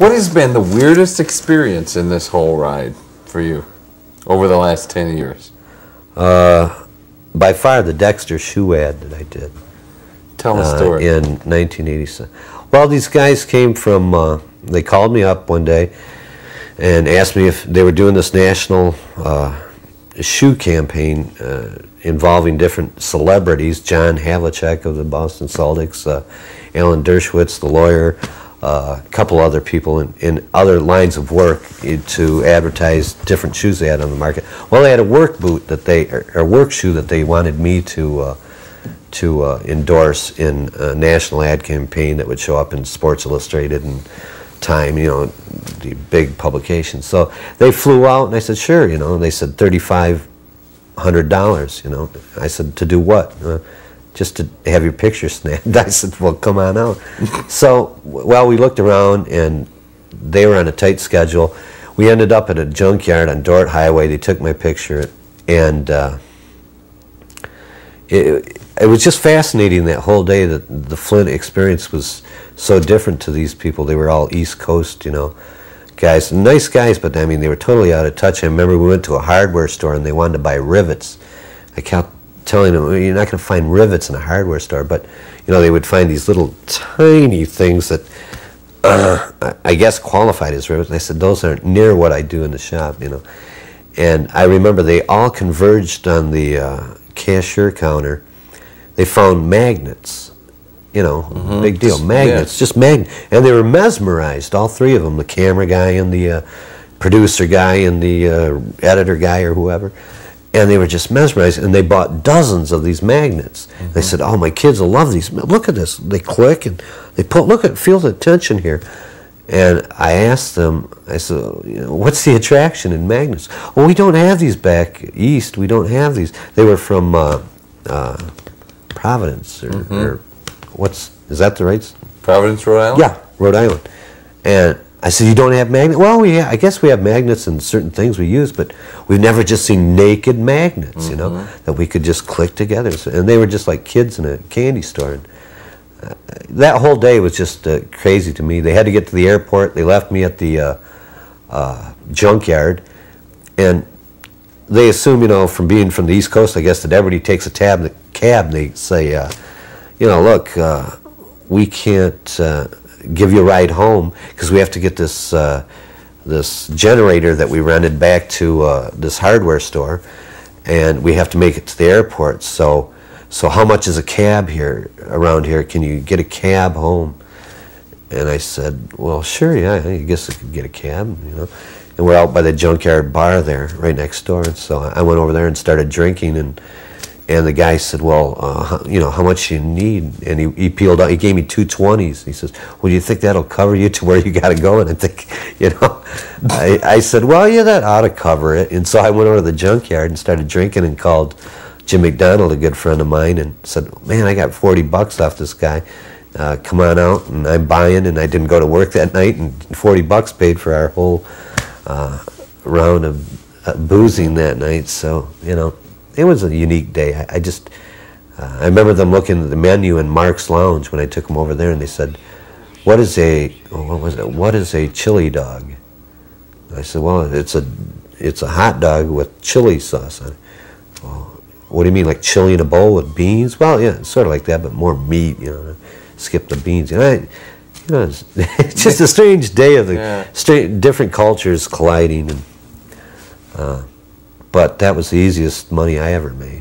What has been the weirdest experience in this whole ride for you over the last 10 years? By far the Dexter Shoe ad that I did. Tell the story. In 1987. Well, these guys came from, they called me up one day and asked me if they were doing this national shoe campaign involving different celebrities, John Havlicek of the Boston Celtics, Alan Dershowitz, the lawyer, a couple other people in other lines of work to advertise different shoes they had on the market. Well, they had a work boot that or work shoe that they wanted me to endorse in a national ad campaign that would show up in Sports Illustrated and Time, you know, the big publications. So they flew out, and I said, sure, you know. And they said $3,500, you know. I said, to do what? Just to have your picture snapped. I said, well, come on out. So, well, we looked around, and they were on a tight schedule. We ended up at a junkyard on Dort Highway. They took my picture, and it was just fascinating that whole day. That the Flint experience was so different to these people. They were all East Coast, you know, guys, nice guys, but I mean, they were totally out of touch. I remember we went to a hardware store and they wanted to buy rivets. I kept telling them, you're not going to find rivets in a hardware store, but you know, they would find these little tiny things that I guess qualified as rivets. And I said, those aren't near what I do in the shop, you know. And I remember they all converged on the cashier counter. They found magnets. You know, big deal. Magnets, just magnets. And they were mesmerized, all three of them, the camera guy and the producer guy and the editor guy or whoever. And they were just mesmerized, and they bought dozens of these magnets. They said, oh, my kids will love these. Look at this. They click, and they put, feel the tension here. And I asked them, I said, you know, what's the attraction in magnets? Well, we don't have these back east. We don't have these. They were from Providence or is that the right? Providence, Rhode Island? Yeah, Rhode Island. And I said, you don't have magnets? Well, I guess we have magnets in certain things we use, but we've never just seen naked magnets, you know, that we could just click together. So, and they were just like kids in a candy store. And that whole day was just crazy to me. They had to get to the airport. They left me at the junkyard. And they assume, you know, from being from the East Coast, I guess, that everybody takes a cab and they say, you know, look, we can't give you a ride home because we have to get this this generator that we rented back to this hardware store, and we have to make it to the airport. So how much is a cab here around here? Can you get a cab home? And I said, well, sure, yeah, I guess I could get a cab, you know. And we're out by the junkyard bar there, right next door. And so I went over there and started drinking, and the guy said, well, you know, how much do you need? And he peeled out, he gave me 220s. He says, well, do you think that'll cover you to where you got to go? And I think, you know, I said, well, yeah, that ought to cover it. And so I went over to the junkyard and started drinking and called Jim McDonald, a good friend of mine, and said, man, I got $40 off this guy. Come on out, and I'm buying, and I didn't go to work that night, and $40 paid for our whole round of boozing that night. So, you know, it was a unique day. I remember them looking at the menu in Mark's Lounge when I took them over there, and they said, what is a chili dog? I said, well, it's a hot dog with chili sauce on it. Well, what do you mean, like chili in a bowl with beans? Well, yeah, sort of like that, but more meat, you know, skip the beans. And you know, it's just a strange day of the different cultures colliding. And but that was the easiest money I ever made.